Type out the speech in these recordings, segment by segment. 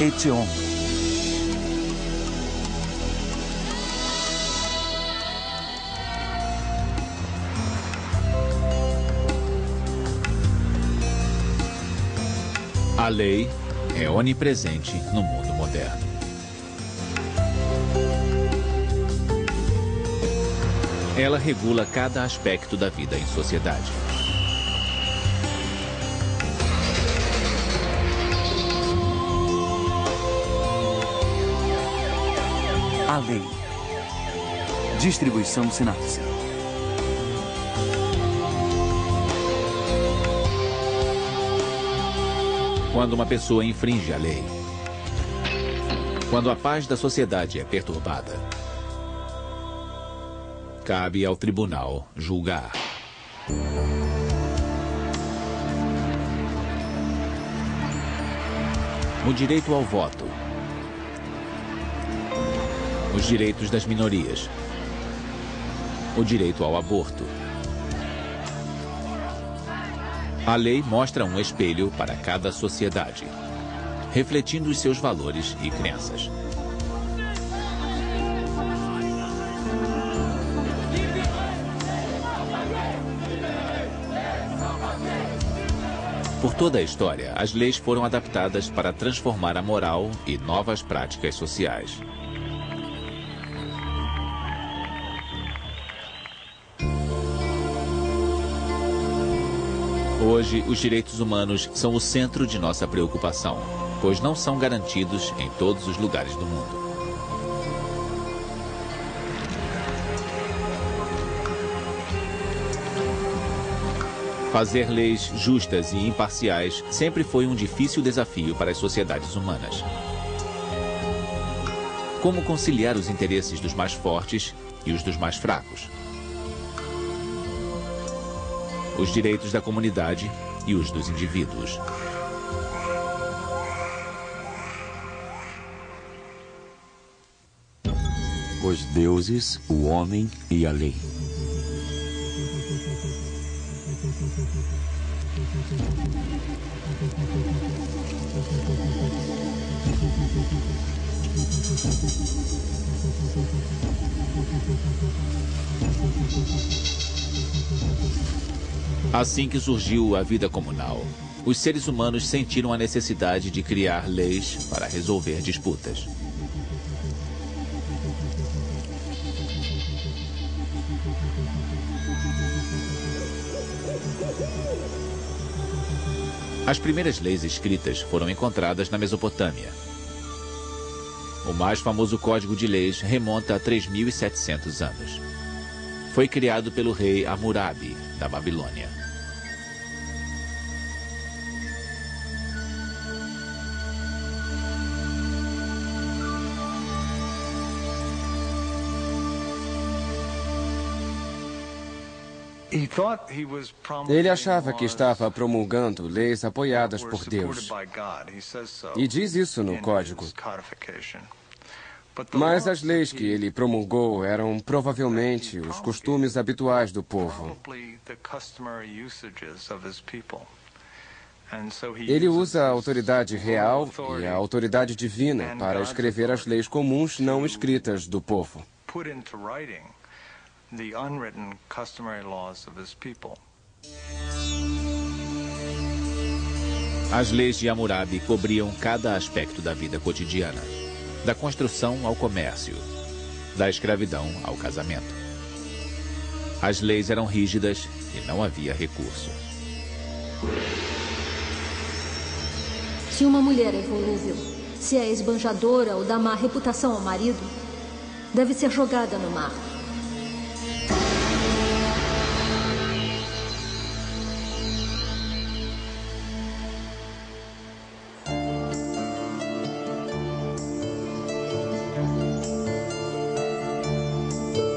Etion. A lei é onipresente no mundo moderno. Ela regula cada aspecto da vida em sociedade. A lei. Distribuição sinapse. Quando uma pessoa infringe a lei, quando a paz da sociedade é perturbada, cabe ao tribunal julgar. O direito ao voto, os direitos das minorias, o direito ao aborto. A lei mostra um espelho para cada sociedade, refletindo os seus valores e crenças. Por toda a história, as leis foram adaptadas para transformar a moral e novas práticas sociais. Hoje, os direitos humanos são o centro de nossa preocupação, pois não são garantidos em todos os lugares do mundo. Fazer leis justas e imparciais sempre foi um difícil desafio para as sociedades humanas. Como conciliar os interesses dos mais fortes e os dos mais fracos? Os direitos da comunidade e os dos indivíduos. Os deuses, o homem e a lei. Assim que surgiu a vida comunal, os seres humanos sentiram a necessidade de criar leis para resolver disputas. As primeiras leis escritas foram encontradas na Mesopotâmia. O mais famoso código de leis remonta a 3.700 anos. Foi criado pelo rei Hammurabi, da Babilônia. Ele achava que estava promulgando leis apoiadas por Deus. E diz isso no código. Mas as leis que ele promulgou eram provavelmente os costumes habituais do povo. Ele usa a autoridade real e a autoridade divina para escrever as leis comuns não escritas do povo. As leis de Hammurabi cobriam cada aspecto da vida cotidiana, da construção ao comércio, da escravidão ao casamento. As leis eram rígidas e não havia recurso. Se uma mulher é volúvel, se é esbanjadora ou dá má reputação ao marido, deve ser jogada no mar.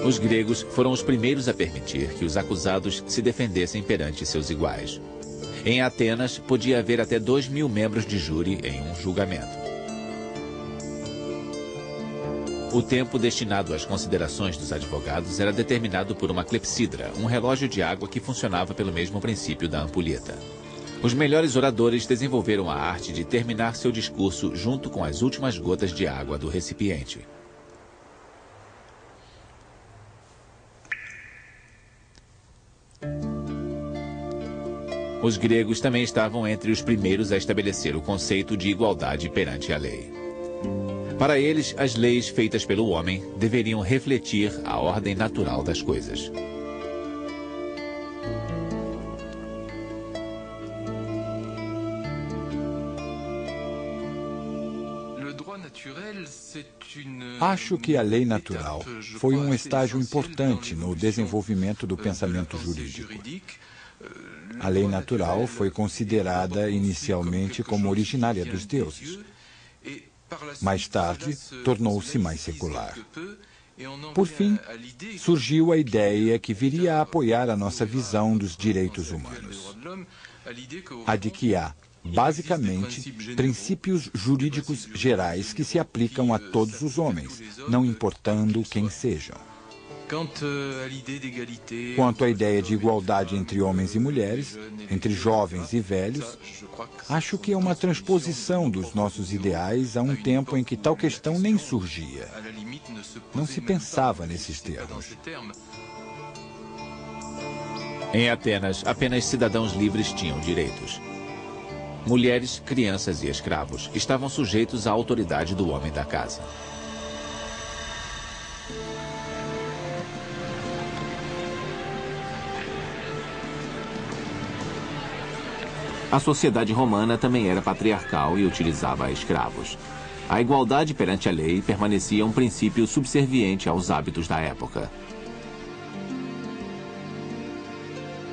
Os gregos foram os primeiros a permitir que os acusados se defendessem perante seus iguais. Em Atenas, podia haver até 2.000 membros de júri em um julgamento. O tempo destinado às considerações dos advogados era determinado por uma clepsidra, um relógio de água que funcionava pelo mesmo princípio da ampulheta. Os melhores oradores desenvolveram a arte de terminar seu discurso junto com as últimas gotas de água do recipiente. Os gregos também estavam entre os primeiros a estabelecer o conceito de igualdade perante a lei. Para eles, as leis feitas pelo homem deveriam refletir a ordem natural das coisas. Acho que a lei natural foi um estágio importante no desenvolvimento do pensamento jurídico. A lei natural foi considerada inicialmente como originária dos deuses. Mais tarde, tornou-se mais secular. Por fim, surgiu a ideia que viria a apoiar a nossa visão dos direitos humanos. A de que há, basicamente, princípios jurídicos gerais que se aplicam a todos os homens, não importando quem sejam. Quanto à ideia de igualdade entre homens e mulheres, entre jovens e velhos, acho que é uma transposição dos nossos ideais a um tempo em que tal questão nem surgia. Não se pensava nesses termos. Em Atenas, apenas cidadãos livres tinham direitos. Mulheres, crianças e escravos estavam sujeitos à autoridade do homem da casa. A sociedade romana também era patriarcal e utilizava escravos. A igualdade perante a lei permanecia um princípio subserviente aos hábitos da época.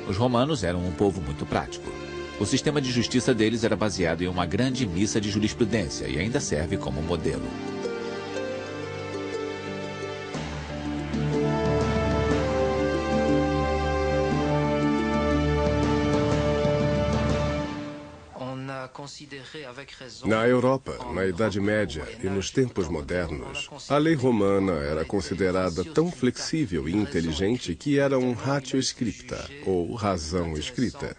Os romanos eram um povo muito prático. O sistema de justiça deles era baseado em uma grande missa de jurisprudência e ainda serve como modelo. Na Europa, na Idade Média e nos tempos modernos, a lei romana era considerada tão flexível e inteligente que era um ratio scripta, ou razão escrita.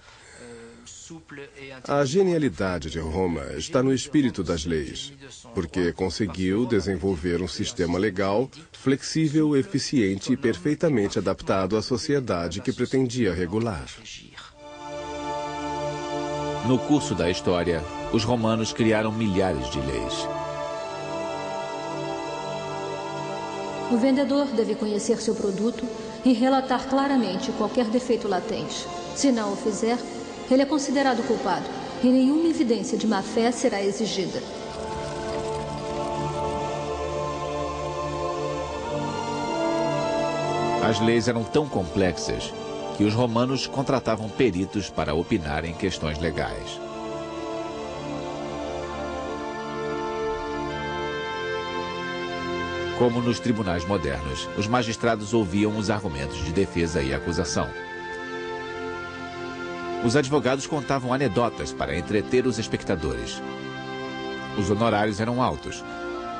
A genialidade de Roma está no espírito das leis, porque conseguiu desenvolver um sistema legal flexível, eficiente e perfeitamente adaptado à sociedade que pretendia regular. No curso da história, os romanos criaram milhares de leis. O vendedor deve conhecer seu produto e relatar claramente qualquer defeito latente. Se não o fizer, ele é considerado culpado e nenhuma evidência de má-fé será exigida. As leis eram tão complexas que os romanos contratavam peritos para opinar em questões legais. Como nos tribunais modernos, os magistrados ouviam os argumentos de defesa e acusação. Os advogados contavam anedotas para entreter os espectadores. Os honorários eram altos,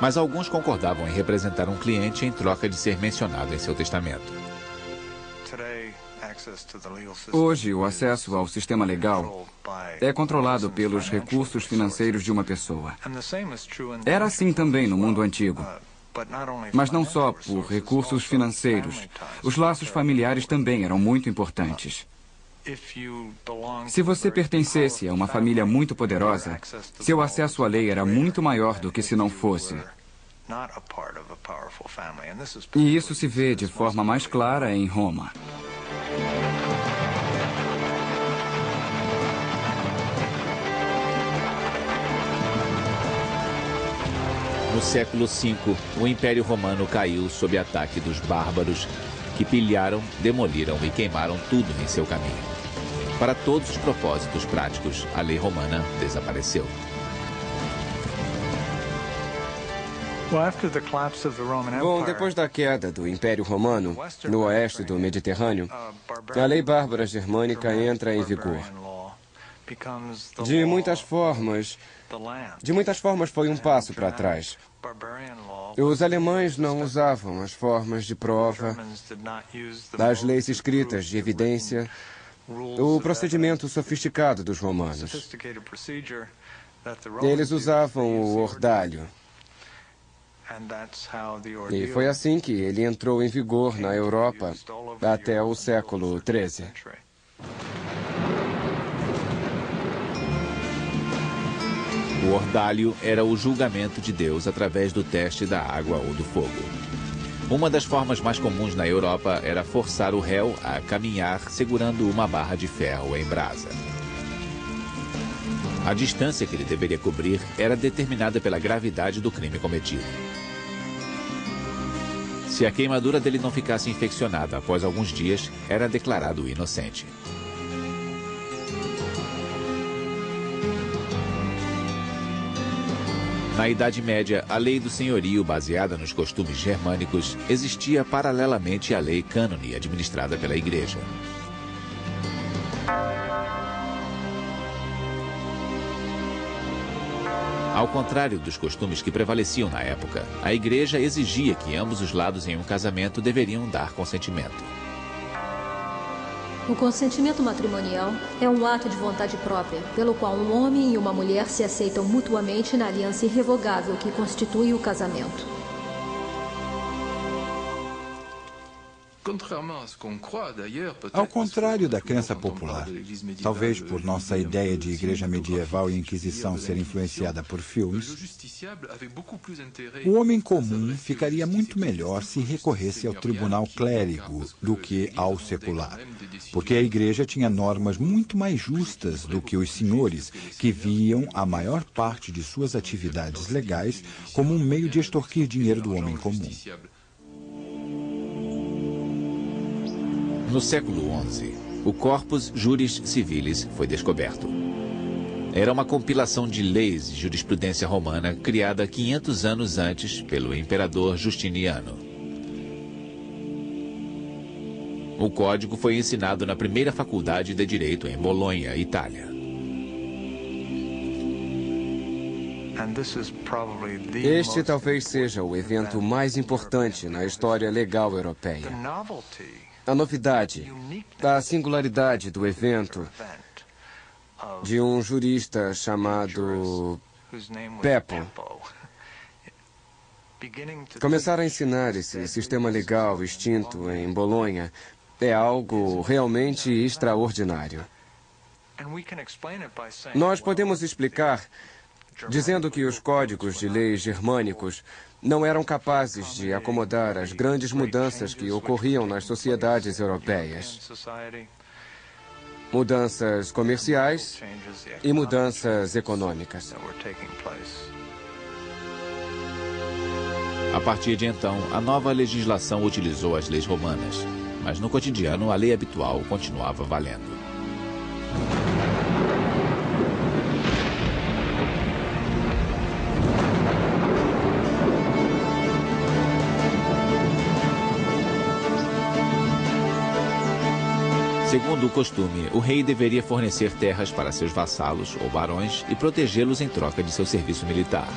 mas alguns concordavam em representar um cliente em troca de ser mencionado em seu testamento. Hoje, o acesso ao sistema legal é controlado pelos recursos financeiros de uma pessoa. Era assim também no mundo antigo. Mas não só por recursos financeiros. Os laços familiares também eram muito importantes. Se você pertencesse a uma família muito poderosa, seu acesso à lei era muito maior do que se não fosse. E isso se vê de forma mais clara em Roma. No século V, o Império Romano caiu sob ataque dos bárbaros que pilharam, demoliram e queimaram tudo em seu caminho. Para todos os propósitos práticos, a lei romana desapareceu. Bom, depois da queda do Império Romano, no oeste do Mediterrâneo, a lei bárbara germânica entra em vigor. De muitas formas foi um passo para trás. Os alemães não usavam as formas de prova, as leis escritas de evidência, o procedimento sofisticado dos romanos. Eles usavam o ordalho. E foi assim que ele entrou em vigor na Europa até o século XIII. O ordalho era o julgamento de Deus através do teste da água ou do fogo. Uma das formas mais comuns na Europa era forçar o réu a caminhar segurando uma barra de ferro em brasa. A distância que ele deveria cobrir era determinada pela gravidade do crime cometido. Se a queimadura dele não ficasse infeccionada após alguns dias, era declarado inocente. Na Idade Média, a lei do senhorio, baseada nos costumes germânicos, existia paralelamente à lei cânone administrada pela Igreja. Ao contrário dos costumes que prevaleciam na época, a Igreja exigia que ambos os lados em um casamento deveriam dar consentimento. O consentimento matrimonial é um ato de vontade própria, pelo qual um homem e uma mulher se aceitam mutuamente na aliança irrevogável que constitui o casamento. Ao contrário da crença popular, talvez por nossa ideia de igreja medieval e Inquisição ser influenciada por filmes, o homem comum ficaria muito melhor se recorresse ao tribunal clérigo do que ao secular, porque a igreja tinha normas muito mais justas do que os senhores, que viam a maior parte de suas atividades legais como um meio de extorquir dinheiro do homem comum. No século XI, o Corpus Juris Civilis foi descoberto. Era uma compilação de leis e jurisprudência romana criada 500 anos antes pelo imperador Justiniano. O código foi ensinado na primeira faculdade de Direito em Bolonha, Itália. Este talvez seja o evento mais importante na história legal europeia. A novidade, a singularidade do evento de um jurista chamado Peppo começar a ensinar esse sistema legal extinto em Bolonha é algo realmente extraordinário. Nós podemos explicar dizendo que os códigos de leis germânicos não eram capazes de acomodar as grandes mudanças que ocorriam nas sociedades europeias. Mudanças comerciais e mudanças econômicas. A partir de então, a nova legislação utilizou as leis romanas, mas no cotidiano a lei habitual continuava valendo. Segundo o costume, o rei deveria fornecer terras para seus vassalos ou barões e protegê-los em troca de seu serviço militar.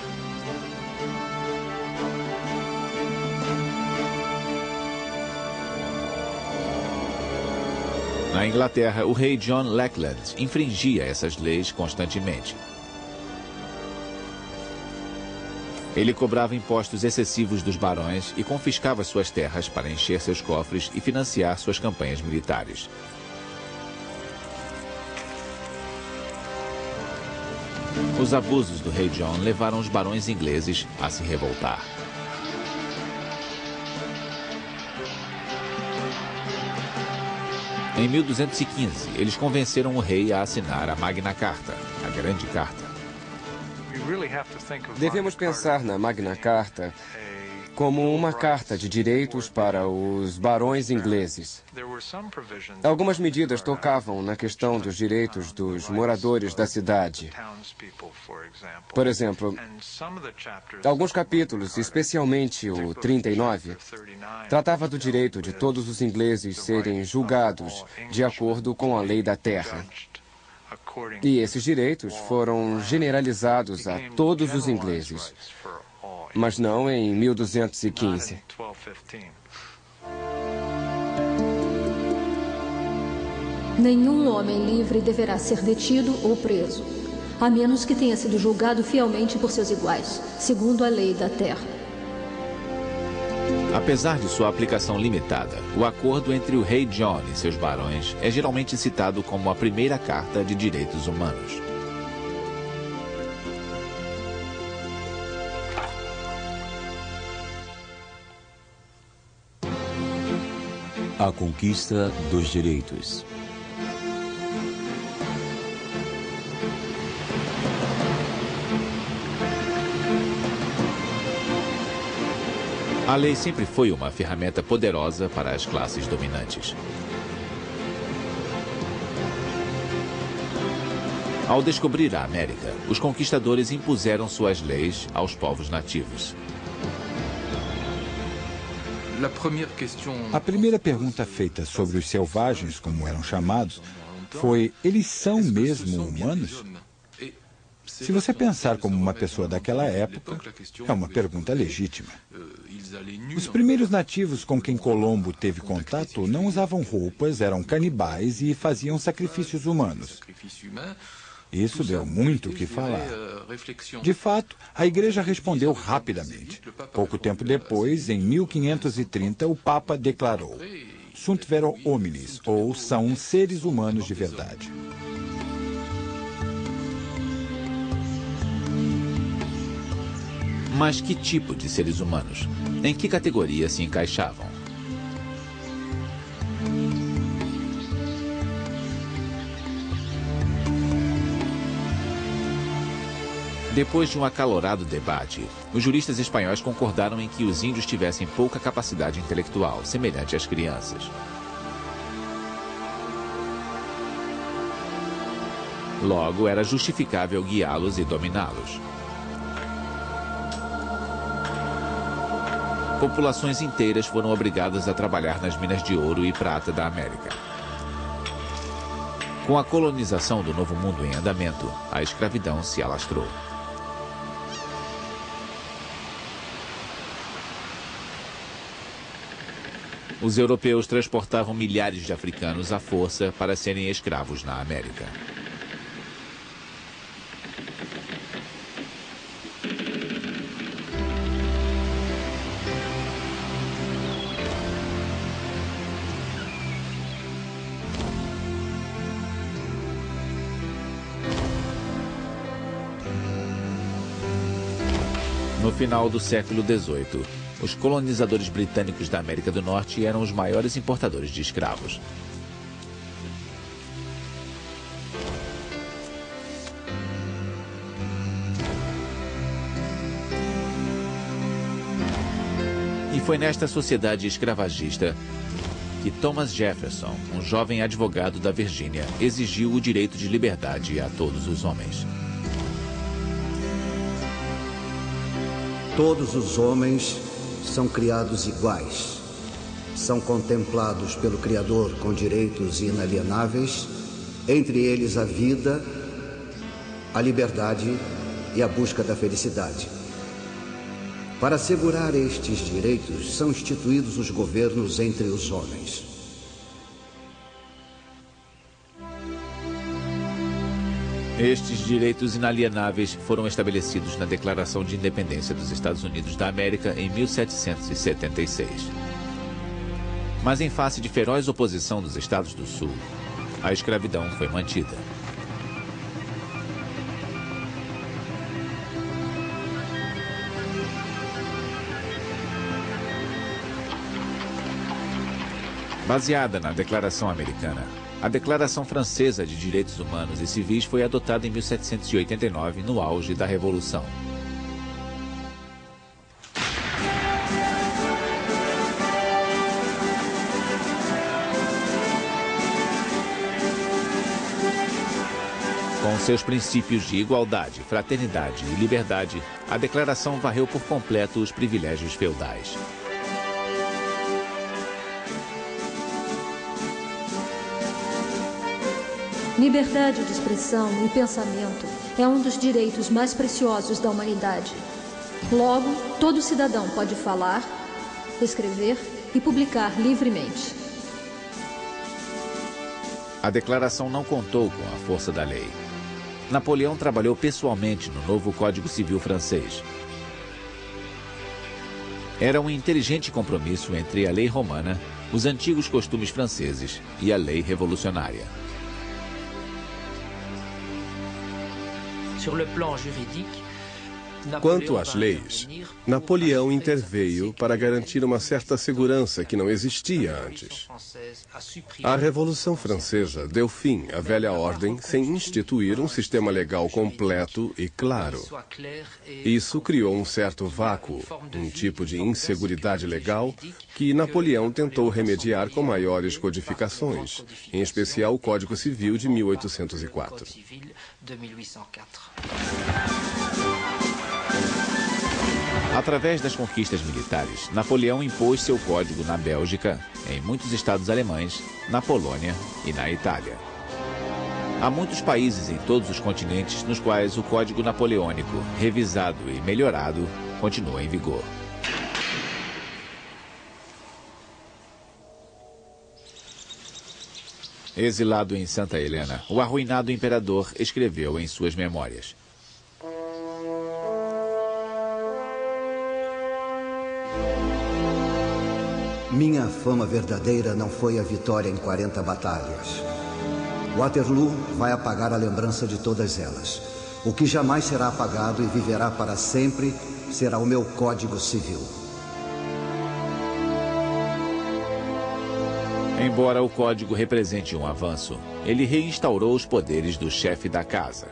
Na Inglaterra, o rei John Lackland infringia essas leis constantemente. Ele cobrava impostos excessivos dos barões e confiscava suas terras para encher seus cofres e financiar suas campanhas militares. Os abusos do rei John levaram os barões ingleses a se revoltar. Em 1215, eles convenceram o rei a assinar a Magna Carta, a Grande Carta. Devemos pensar na Magna Carta como uma carta de direitos para os barões ingleses. Algumas medidas tocavam na questão dos direitos dos moradores da cidade. Por exemplo, alguns capítulos, especialmente o 39, tratava do direito de todos os ingleses serem julgados de acordo com a lei da terra. E esses direitos foram generalizados a todos os ingleses, mas não em Nenhum homem livre deverá ser detido ou preso, a menos que tenha sido julgado fielmente por seus iguais, segundo a lei da terra. Apesar de sua aplicação limitada, o acordo entre o rei John e seus barões é geralmente citado como a primeira carta de direitos humanos. A conquista dos direitos. A lei sempre foi uma ferramenta poderosa para as classes dominantes. Ao descobrir a América, os conquistadores impuseram suas leis aos povos nativos. A primeira pergunta feita sobre os selvagens, como eram chamados, foi: eles são mesmo humanos? Se você pensar como uma pessoa daquela época, é uma pergunta legítima. Os primeiros nativos com quem Colombo teve contato não usavam roupas, eram canibais e faziam sacrifícios humanos. Isso deu muito o que falar. De fato, a igreja respondeu rapidamente. Pouco tempo depois, em 1530, o Papa declarou: Sunt vero hominis, ou são seres humanos de verdade. Mas que tipo de seres humanos? Em que categoria se encaixavam? Depois de um acalorado debate, os juristas espanhóis concordaram em que os índios tivessem pouca capacidade intelectual, semelhante às crianças. Logo, era justificável guiá-los e dominá-los. Populações inteiras foram obrigadas a trabalhar nas minas de ouro e prata da América. Com a colonização do Novo Mundo em andamento, a escravidão se alastrou. Os europeus transportavam milhares de africanos à força para serem escravos na América. No final do século XVIII, os colonizadores britânicos da América do Norte eram os maiores importadores de escravos. E foi nesta sociedade escravagista que Thomas Jefferson, um jovem advogado da Virgínia, exigiu o direito de liberdade a todos os homens. Todos os homens são criados iguais. São contemplados pelo Criador com direitos inalienáveis, entre eles a vida, a liberdade e a busca da felicidade. Para assegurar estes direitos, são instituídos os governos entre os homens. Estes direitos inalienáveis foram estabelecidos na Declaração de Independência dos Estados Unidos da América em 1776. Mas em face de feroz oposição dos Estados do Sul, a escravidão foi mantida. Baseada na Declaração Americana, a Declaração Francesa de Direitos Humanos e Civis foi adotada em 1789, no auge da Revolução. Com seus princípios de igualdade, fraternidade e liberdade, a Declaração varreu por completo os privilégios feudais. Liberdade de expressão e pensamento é um dos direitos mais preciosos da humanidade. Logo, todo cidadão pode falar, escrever e publicar livremente. A declaração não contou com a força da lei. Napoleão trabalhou pessoalmente no novo Código Civil francês. Era um inteligente compromisso entre a lei romana, os antigos costumes franceses e a lei revolucionária. Quanto às leis, Napoleão interveio para garantir uma certa segurança que não existia antes. A Revolução Francesa deu fim à velha ordem sem instituir um sistema legal completo e claro. Isso criou um certo vácuo, um tipo de inseguridade legal que Napoleão tentou remediar com maiores codificações, em especial o Código Civil de 1804. Através das conquistas militares, Napoleão impôs seu código na Bélgica, em muitos estados alemães, na Polônia e na Itália. Há muitos países em todos os continentes nos quais o Código Napoleônico, revisado e melhorado, continua em vigor. Exilado em Santa Helena, o arruinado imperador escreveu em suas memórias: Minha fama verdadeira não foi a vitória em 40 batalhas. Waterloo vai apagar a lembrança de todas elas. O que jamais será apagado e viverá para sempre será o meu Código Civil. Embora o código represente um avanço, ele reinstaurou os poderes do chefe da casa,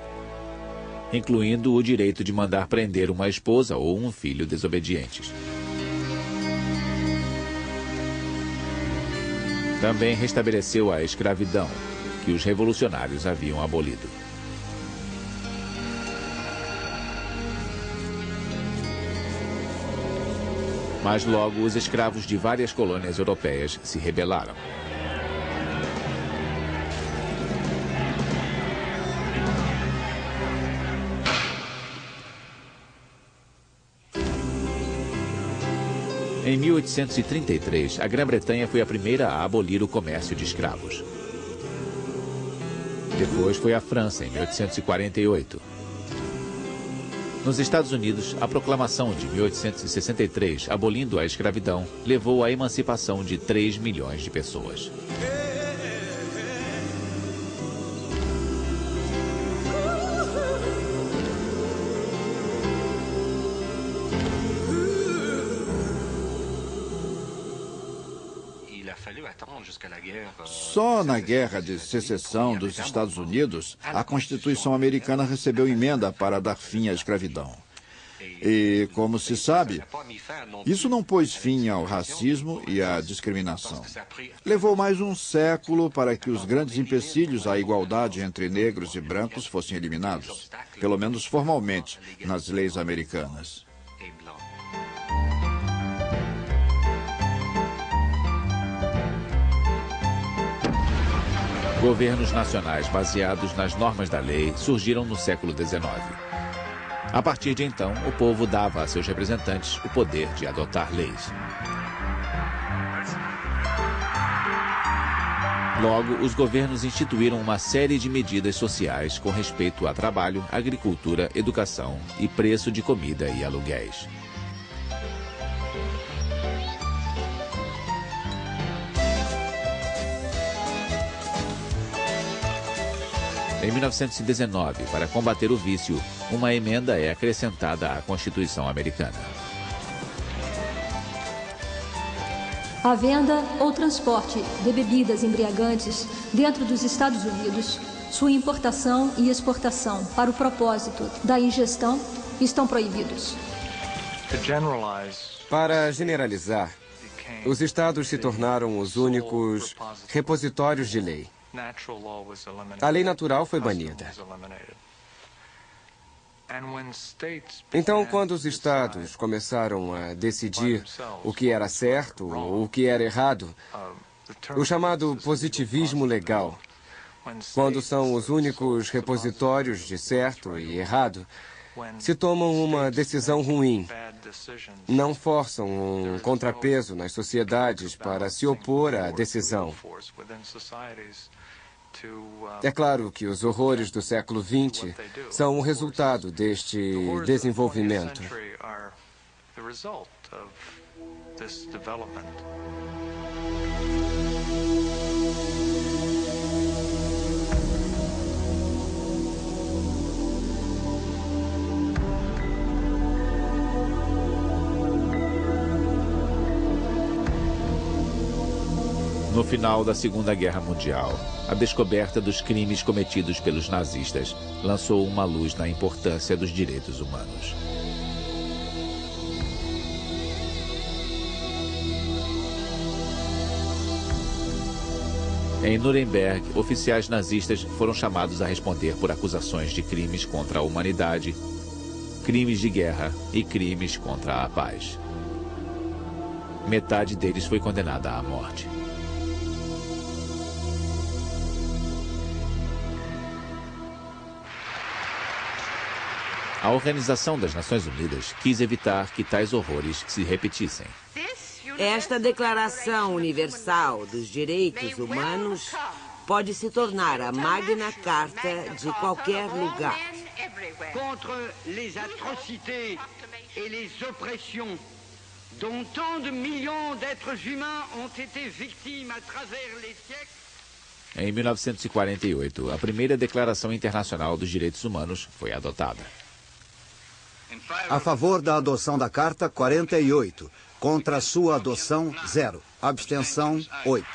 incluindo o direito de mandar prender uma esposa ou um filho desobedientes. Também restabeleceu a escravidão, que os revolucionários haviam abolido. Mas logo os escravos de várias colônias europeias se rebelaram. Em 1833, a Grã-Bretanha foi a primeira a abolir o comércio de escravos. Depois foi a França, em 1848. Nos Estados Unidos, a proclamação de 1863, abolindo a escravidão, levou à emancipação de 3 milhões de pessoas. Só na Guerra de Secessão dos Estados Unidos, a Constituição americana recebeu emenda para dar fim à escravidão. E, como se sabe, isso não pôs fim ao racismo e à discriminação. Levou mais um século para que os grandes empecilhos à igualdade entre negros e brancos fossem eliminados, pelo menos formalmente, nas leis americanas. Governos nacionais baseados nas normas da lei surgiram no século XIX. A partir de então, o povo dava a seus representantes o poder de adotar leis. Logo, os governos instituíram uma série de medidas sociais com respeito a trabalho, agricultura, educação e preço de comida e aluguéis. Em 1919, para combater o vício, uma emenda é acrescentada à Constituição americana. A venda ou transporte de bebidas embriagantes dentro dos Estados Unidos, sua importação e exportação para o propósito da ingestão estão proibidos. Para generalizar, os estados se tornaram os únicos repositórios de lei. A lei natural foi banida. Então, quando os estados começaram a decidir o que era certo ou o que era errado, o chamado positivismo legal, quando são os únicos repositórios de certo e errado, se tomam uma decisão ruim, não forçam um contrapeso nas sociedades para se opor à decisão. É claro que os horrores do século XX são um resultado deste desenvolvimento. No final da Segunda Guerra Mundial, a descoberta dos crimes cometidos pelos nazistas lançou uma luz na importância dos direitos humanos. Em Nuremberg, oficiais nazistas foram chamados a responder por acusações de crimes contra a humanidade, crimes de guerra e crimes contra a paz. Metade deles foi condenada à morte. A Organização das Nações Unidas quis evitar que tais horrores se repetissem. Esta Declaração Universal dos Direitos Humanos pode se tornar a Magna Carta de qualquer lugar. Contra les atrocités et les oppressions dont tant de millions d'êtres humains ont été victimes à travers les siècles. Em 1948, a primeira Declaração Internacional dos Direitos Humanos foi adotada. A favor da adoção da Carta, 48. Contra a sua adoção, 0. Abstenção, 8.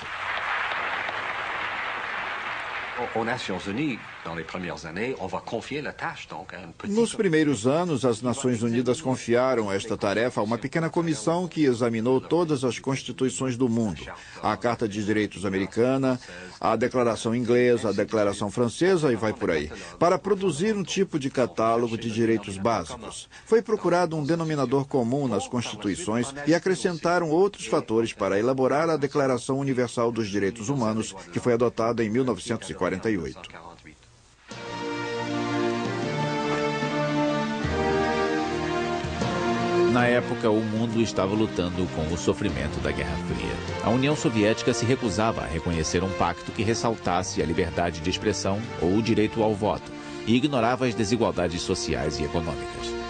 Nos primeiros anos, as Nações Unidas confiaram esta tarefa a uma pequena comissão que examinou todas as constituições do mundo. A Carta de Direitos Americana, a Declaração Inglesa, a Declaração Francesa e vai por aí, para produzir um tipo de catálogo de direitos básicos. Foi procurado um denominador comum nas constituições e acrescentaram outros fatores para elaborar a Declaração Universal dos Direitos Humanos, que foi adotada em 1948. Na época, o mundo estava lutando com o sofrimento da Guerra Fria. A União Soviética se recusava a reconhecer um pacto que ressaltasse a liberdade de expressão ou o direito ao voto e ignorava as desigualdades sociais e econômicas.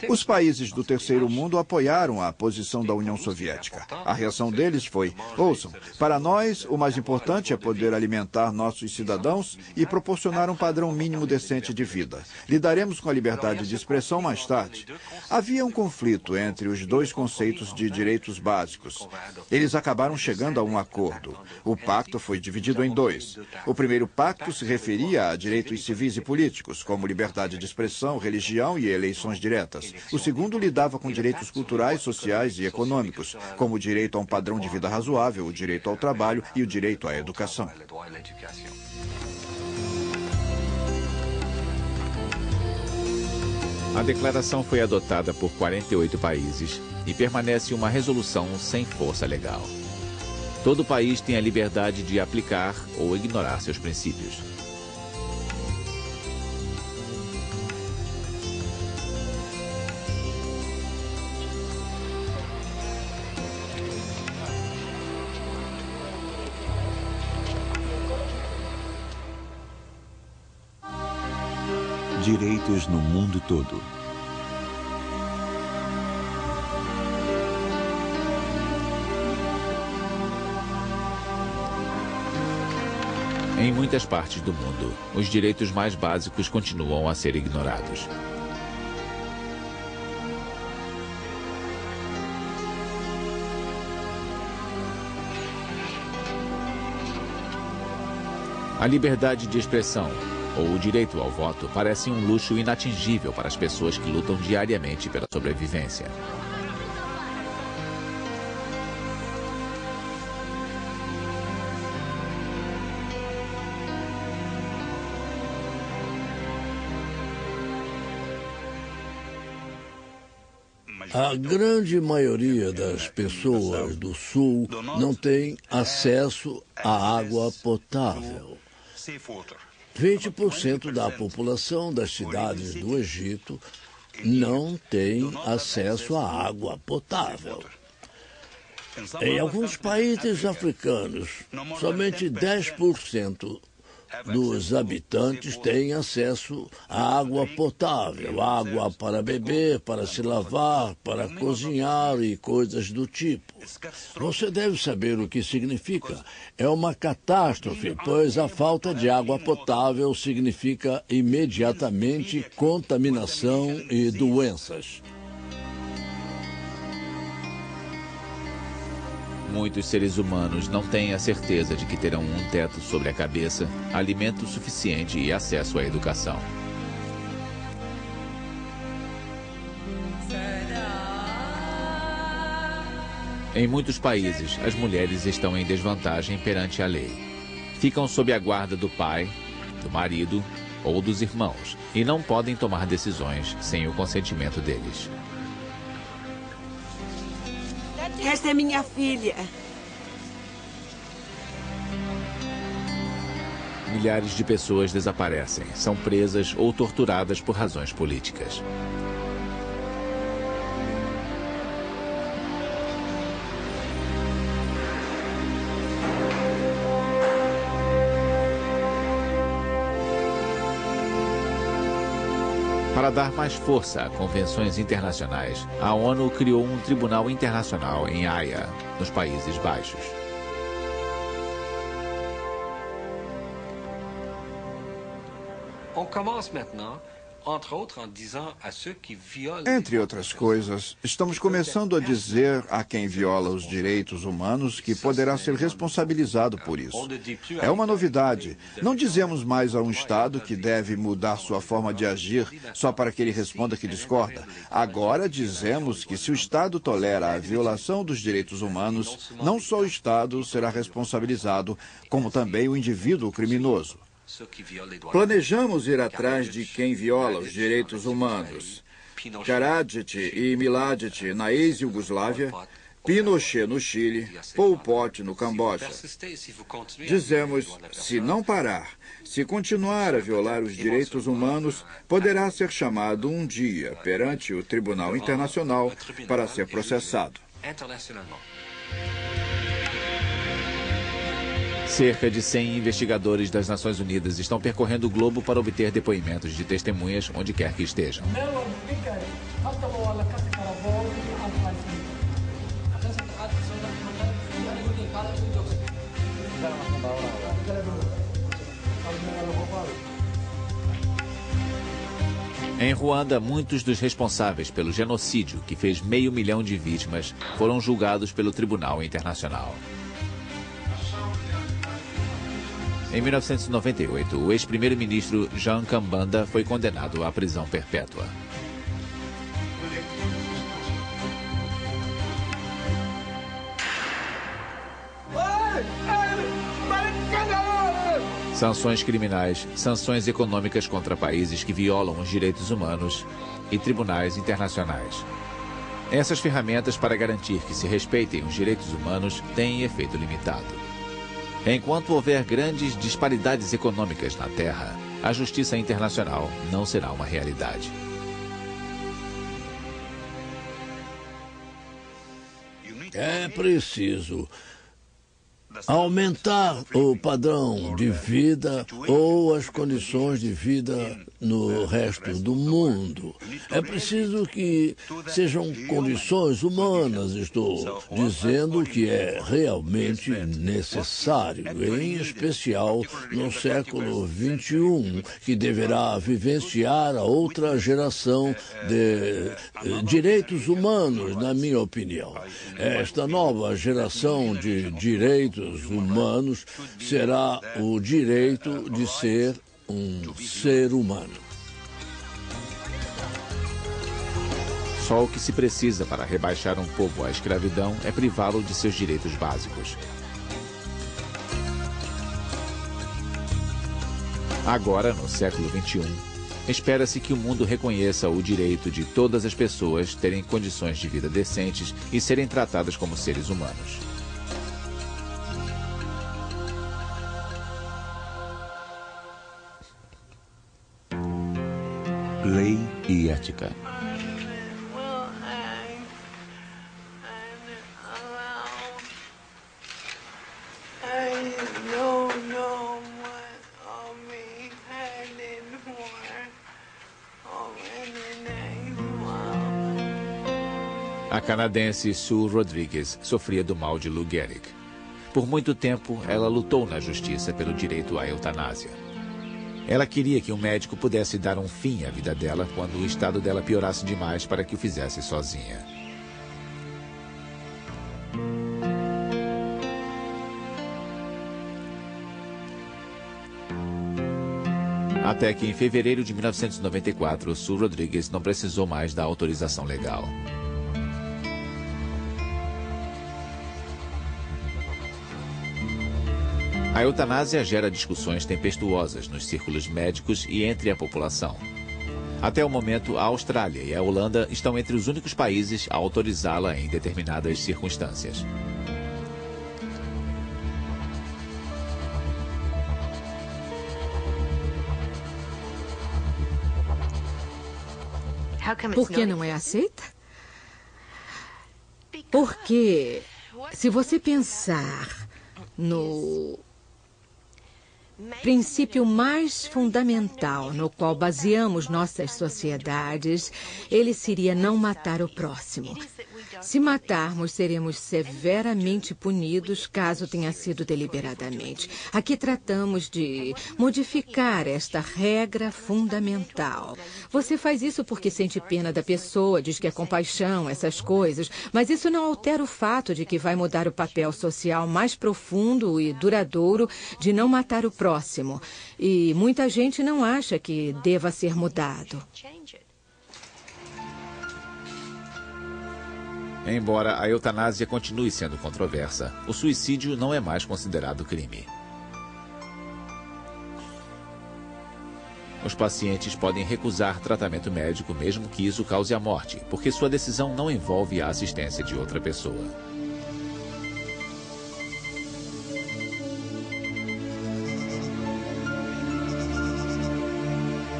Os países do Terceiro Mundo apoiaram a posição da União Soviética. A reação deles foi: ouçam, para nós o mais importante é poder alimentar nossos cidadãos e proporcionar um padrão mínimo decente de vida. Lidaremos com a liberdade de expressão mais tarde. Havia um conflito entre os dois conceitos de direitos básicos. Eles acabaram chegando a um acordo. O pacto foi dividido em dois. O primeiro pacto se referia a direitos civis e políticos, como liberdade de expressão, religião e eleições diretas. O segundo lidava com direitos culturais, sociais e econômicos, como o direito a um padrão de vida razoável, o direito ao trabalho e o direito à educação. A declaração foi adotada por 48 países e permanece uma resolução sem força legal. Todo país tem a liberdade de aplicar ou ignorar seus princípios. Direitos no mundo todo. Em muitas partes do mundo, os direitos mais básicos continuam a ser ignorados. A liberdade de expressão ou o direito ao voto parece um luxo inatingível para as pessoas que lutam diariamente pela sobrevivência. A grande maioria das pessoas do Sul não tem acesso à água potável. 20% da população das cidades do Egito não tem acesso à água potável. Em alguns países africanos, somente 10% dos habitantes têm acesso à água potável, água para beber, para se lavar, para cozinhar e coisas do tipo. Você deve saber o que significa. É uma catástrofe, pois a falta de água potável significa imediatamente contaminação e doenças. Muitos seres humanos não têm a certeza de que terão um teto sobre a cabeça, alimento suficiente e acesso à educação. Em muitos países, as mulheres estão em desvantagem perante a lei. Ficam sob a guarda do pai, do marido ou dos irmãos e não podem tomar decisões sem o consentimento deles. Esta é minha filha. Milhares de pessoas desaparecem, são presas ou torturadas por razões políticas. Para dar mais força a convenções internacionais, a ONU criou um tribunal internacional em Haia, nos Países Baixos. Entre outras coisas, estamos começando a dizer a quem viola os direitos humanos que poderá ser responsabilizado por isso. É uma novidade. Não dizemos mais a um Estado que deve mudar sua forma de agir só para que ele responda que discorda. Agora dizemos que se o Estado tolera a violação dos direitos humanos, não só o Estado será responsabilizado, como também o indivíduo criminoso. Planejamos ir atrás de quem viola os direitos humanos. Karadzic e Mladic na ex-Iugoslávia, Pinochet no Chile, Pol Pot no Camboja. Dizemos, se não parar, se continuar a violar os direitos humanos, poderá ser chamado um dia perante o Tribunal Internacional para ser processado. Cerca de 100 investigadores das Nações Unidas estão percorrendo o globo para obter depoimentos de testemunhas onde quer que estejam. Em Ruanda, muitos dos responsáveis pelo genocídio, que fez 500 mil de vítimas, foram julgados pelo Tribunal Internacional. Em 1998, o ex-primeiro-ministro Jean Kambanda foi condenado à prisão perpétua. Sanções criminais, sanções econômicas contra países que violam os direitos humanos e tribunais internacionais. Essas ferramentas para garantir que se respeitem os direitos humanos têm efeito limitado. Enquanto houver grandes disparidades econômicas na Terra, a justiça internacional não será uma realidade. É preciso aumentar o padrão de vida ou as condições de vida no resto do mundo. É preciso que sejam condições humanas, estou dizendo que é realmente necessário, em especial no século XXI, que deverá vivenciar a outra geração de direitos humanos, na minha opinião. Esta nova geração de direitos humanos será o direito de ser um ser humano. Só o que se precisa para rebaixar um povo à escravidão é privá-lo de seus direitos básicos. Agora, no século XXI, espera-se que o mundo reconheça o direito de todas as pessoas terem condições de vida decentes e serem tratadas como seres humanos. Lei e ética. A canadense Sue Rodrigues sofria do mal de Lou Gehrig. Por muito tempo, ela lutou na justiça pelo direito à eutanásia. Ela queria que um médico pudesse dar um fim à vida dela quando o estado dela piorasse demais para que o fizesse sozinha. Até que, em fevereiro de 1994, Sue Rodrigues não precisou mais da autorização legal. A eutanásia gera discussões tempestuosas nos círculos médicos e entre a população. Até o momento, a Austrália e a Holanda estão entre os únicos países a autorizá-la em determinadas circunstâncias. Por que não é aceita? Porque, se você pensar no princípio mais fundamental no qual baseamos nossas sociedades, ele seria não matar o próximo. Se matarmos, seremos severamente punidos caso tenha sido deliberadamente. Aqui tratamos de modificar esta regra fundamental. Você faz isso porque sente pena da pessoa, diz que é compaixão, essas coisas, mas isso não altera o fato de que vai mudar o papel social mais profundo e duradouro de não matar o próximo. E muita gente não acha que deva ser mudado. Embora a eutanásia continue sendo controversa, o suicídio não é mais considerado crime. Os pacientes podem recusar tratamento médico mesmo que isso cause a morte, porque sua decisão não envolve a assistência de outra pessoa.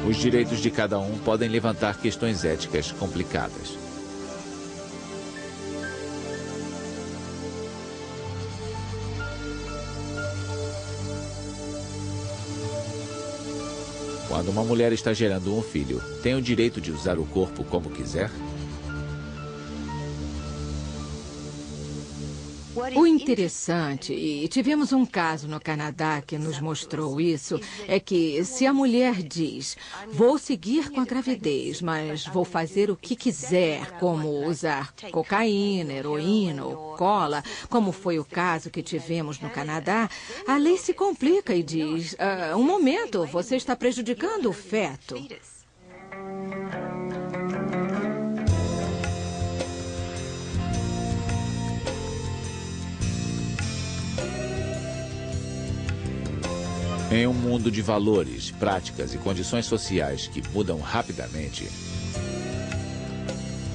Os direitos de cada um podem levantar questões éticas complicadas. Quando uma mulher está gerando um filho, tem o direito de usar o corpo como quiser? O interessante, e tivemos um caso no Canadá que nos mostrou isso, é que se a mulher diz, vou seguir com a gravidez, mas vou fazer o que quiser, como usar cocaína, heroína ou cola, como foi o caso que tivemos no Canadá, a lei se complica e diz, um momento, você está prejudicando o feto. Em um mundo de valores, práticas e condições sociais que mudam rapidamente,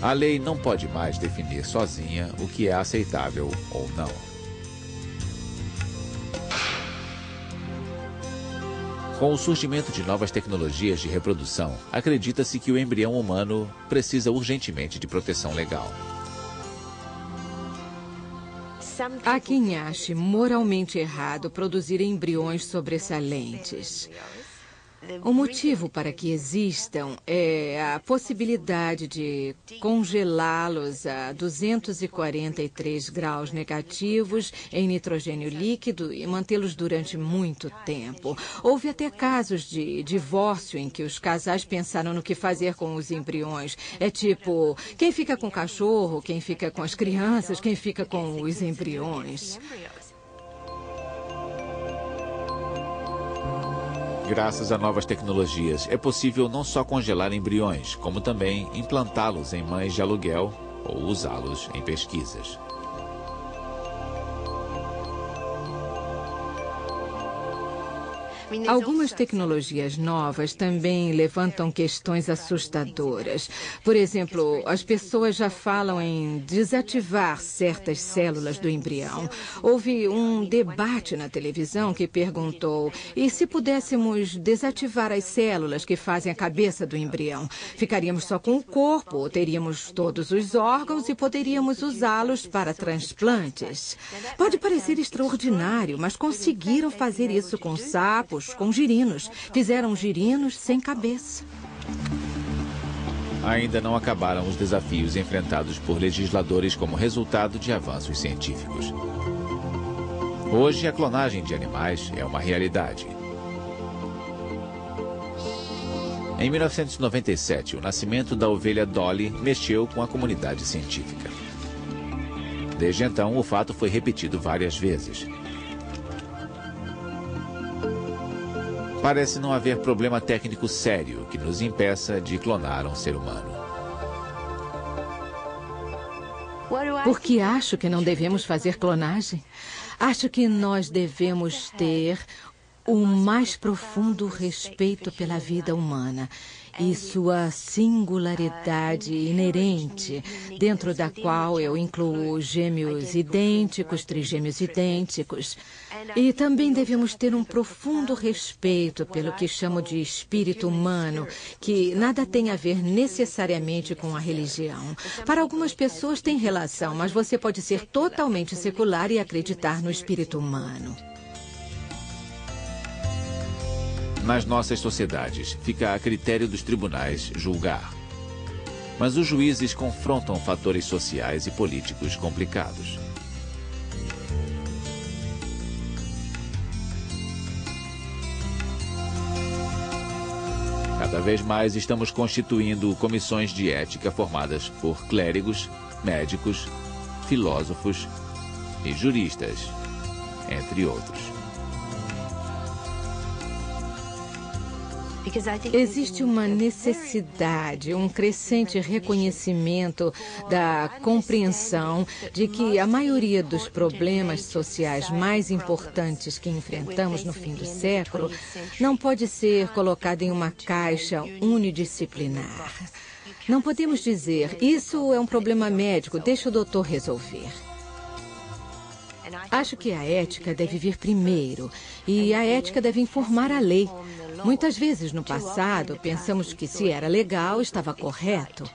a lei não pode mais definir sozinha o que é aceitável ou não. Com o surgimento de novas tecnologias de reprodução, acredita-se que o embrião humano precisa urgentemente de proteção legal. Há quem ache moralmente errado produzir embriões sobressalentes. O motivo para que existam é a possibilidade de congelá-los a 243 graus negativos em nitrogênio líquido e mantê-los durante muito tempo. Houve até casos de divórcio em que os casais pensaram no que fazer com os embriões. É tipo, quem fica com o cachorro, quem fica com as crianças, quem fica com os embriões. Graças a novas tecnologias, é possível não só congelar embriões, como também implantá-los em mães de aluguel ou usá-los em pesquisas. Algumas tecnologias novas também levantam questões assustadoras. Por exemplo, as pessoas já falam em desativar certas células do embrião. Houve um debate na televisão que perguntou, e se pudéssemos desativar as células que fazem a cabeça do embrião? Ficaríamos só com o corpo, ou teríamos todos os órgãos e poderíamos usá-los para transplantes? Pode parecer extraordinário, mas conseguiram fazer isso com sapos, com girinos. Fizeram girinos sem cabeça. Ainda não acabaram os desafios enfrentados por legisladores como resultado de avanços científicos. Hoje, a clonagem de animais é uma realidade. Em 1997, o nascimento da ovelha Dolly mexeu com a comunidade científica. Desde então, o fato foi repetido várias vezes. Parece não haver problema técnico sério que nos impeça de clonar um ser humano. Por que acho que não devemos fazer clonagem? Acho que nós devemos ter o mais profundo respeito pela vida humana e sua singularidade inerente, dentro da qual eu incluo gêmeos idênticos, trigêmeos idênticos. E também devemos ter um profundo respeito pelo que chamo de espírito humano, que nada tem a ver necessariamente com a religião. Para algumas pessoas tem relação, mas você pode ser totalmente secular e acreditar no espírito humano. Nas nossas sociedades, fica a critério dos tribunais julgar. Mas os juízes confrontam fatores sociais e políticos complicados. Cada vez mais estamos constituindo comissões de ética formadas por clérigos, médicos, filósofos e juristas, entre outros. Existe uma necessidade, um crescente reconhecimento da compreensão de que a maioria dos problemas sociais mais importantes que enfrentamos no fim do século não pode ser colocada em uma caixa unidisciplinar. Não podemos dizer, isso é um problema médico, deixa o doutor resolver. Acho que a ética deve vir primeiro e a ética deve informar a lei. Muitas vezes no passado pensamos que se era legal, estava correto.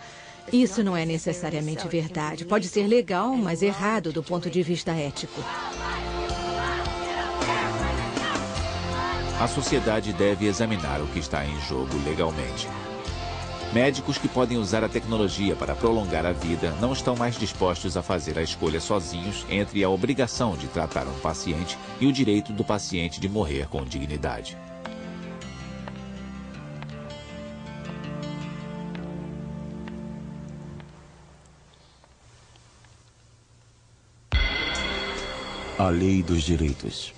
Isso não é necessariamente verdade. Pode ser legal, mas errado do ponto de vista ético. A sociedade deve examinar o que está em jogo legalmente. Médicos que podem usar a tecnologia para prolongar a vida não estão mais dispostos a fazer a escolha sozinhos entre a obrigação de tratar um paciente e o direito do paciente de morrer com dignidade. A lei dos direitos.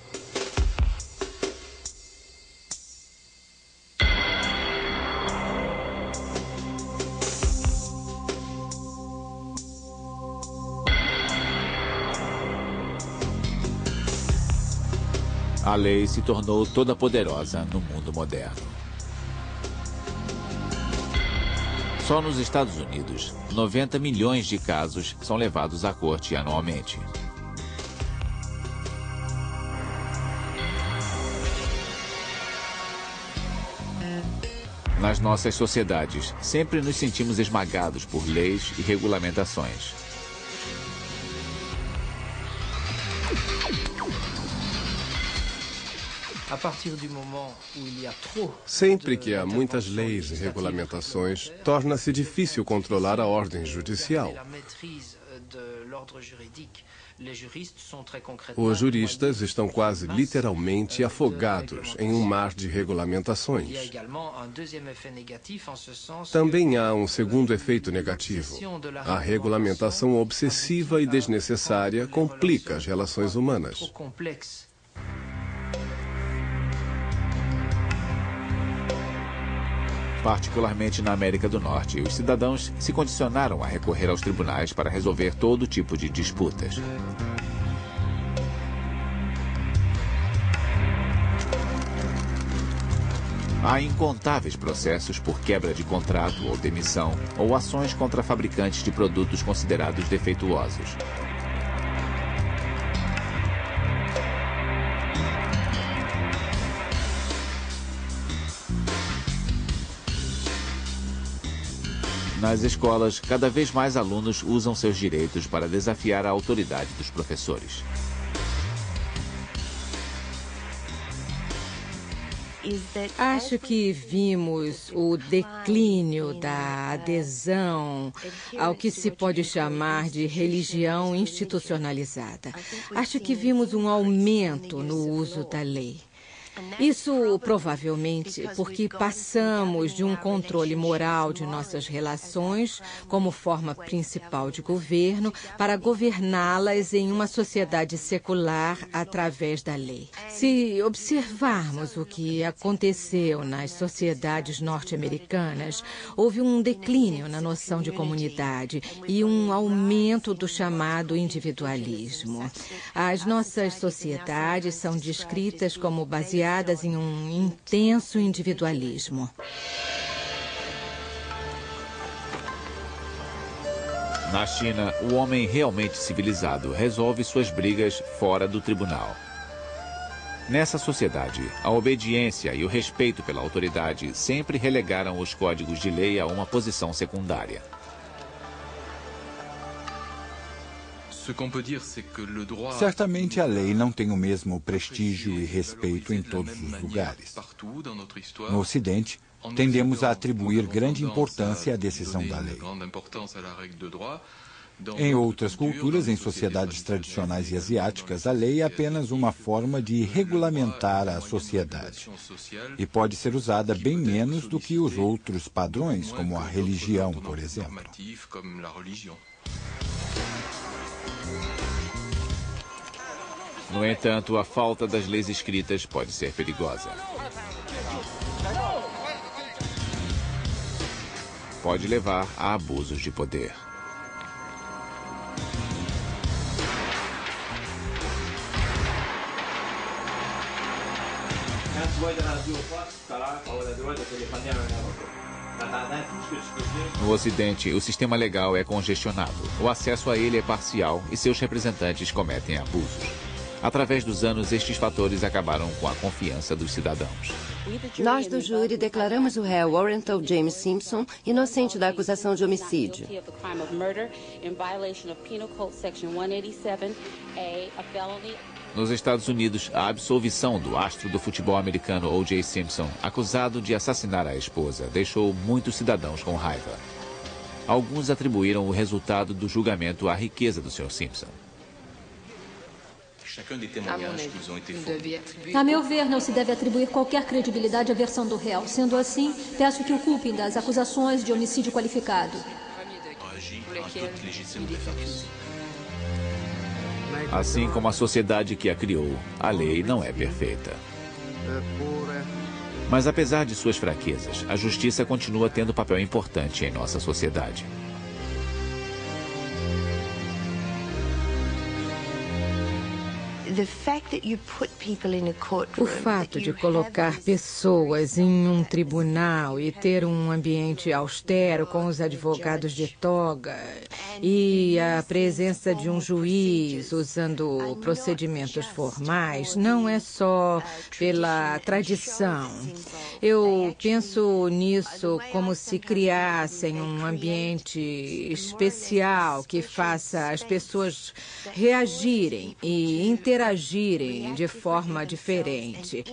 A lei se tornou toda poderosa no mundo moderno. Só nos Estados Unidos, 90 milhões de casos são levados à corte anualmente. Nas nossas sociedades, sempre nos sentimos esmagados por leis e regulamentações. Sempre que há muitas leis e regulamentações, torna-se difícil controlar a ordem judicial. Os juristas estão quase literalmente afogados em um mar de regulamentações. Também há um segundo efeito negativo. A regulamentação obsessiva e desnecessária complica as relações humanas. Particularmente na América do Norte, os cidadãos se condicionaram a recorrer aos tribunais para resolver todo tipo de disputas. Há incontáveis processos por quebra de contrato ou demissão, ou ações contra fabricantes de produtos considerados defeituosos. Nas escolas, cada vez mais alunos usam seus direitos para desafiar a autoridade dos professores. Acho que vimos o declínio da adesão ao que se pode chamar de religião institucionalizada. Acho que vimos um aumento no uso da lei. Isso provavelmente porque passamos de um controle moral de nossas relações como forma principal de governo para governá-las em uma sociedade secular através da lei. Se observarmos o que aconteceu nas sociedades norte-americanas, houve um declínio na noção de comunidade e um aumento do chamado individualismo. As nossas sociedades são descritas como baseadas em um intenso individualismo. Na China, o homem realmente civilizado resolve suas brigas fora do tribunal. Nessa sociedade, a obediência e o respeito pela autoridade sempre relegaram os códigos de lei a uma posição secundária. Certamente a lei não tem o mesmo prestígio e respeito em todos os lugares. No Ocidente, tendemos a atribuir grande importância à decisão da lei. Em outras culturas, em sociedades tradicionais e asiáticas, a lei é apenas uma forma de regulamentar a sociedade e pode ser usada bem menos do que os outros padrões, como a religião, por exemplo. No entanto, a falta das leis escritas pode ser perigosa. Pode levar a abusos de poder. No Ocidente, o sistema legal é congestionado. O acesso a ele é parcial e seus representantes cometem abusos. Através dos anos, estes fatores acabaram com a confiança dos cidadãos. Nós do júri declaramos o réu Warrenton James Simpson inocente da acusação de homicídio. Nos Estados Unidos, a absolvição do astro do futebol americano O.J. Simpson, acusado de assassinar a esposa, deixou muitos cidadãos com raiva. Alguns atribuíram o resultado do julgamento à riqueza do Sr. Simpson. A meu ver, não se deve atribuir qualquer credibilidade à versão do réu. Sendo assim, peço que o culpem das acusações de homicídio qualificado. Assim como a sociedade que a criou, a lei não é perfeita. Mas apesar de suas fraquezas, a justiça continua tendo papel importante em nossa sociedade. O fato de colocar pessoas em um tribunal e ter um ambiente austero com os advogados de toga e a presença de um juiz usando procedimentos formais não é só pela tradição. Eu penso nisso como se criassem um ambiente especial que faça as pessoas reagirem e interagirem de forma diferente.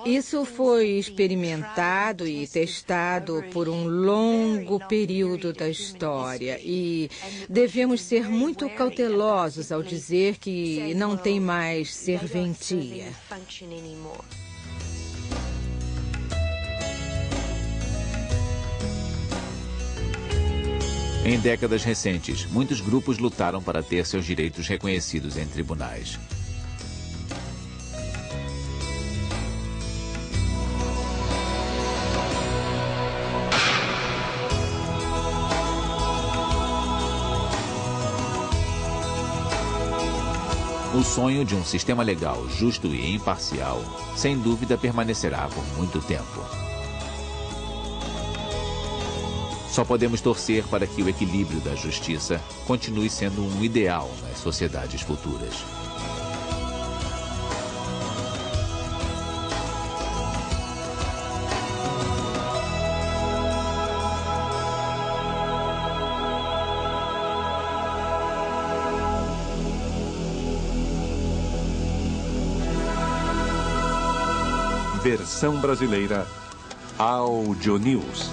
Isso foi experimentado e testado por um longo período da história e devemos ser muito cautelosos ao dizer que não tem mais serventia. Em décadas recentes, muitos grupos lutaram para ter seus direitos reconhecidos em tribunais. O sonho de um sistema legal justo e imparcial, sem dúvida, permanecerá por muito tempo. Só podemos torcer para que o equilíbrio da justiça continue sendo um ideal nas sociedades futuras. versão brasileira, Audio News.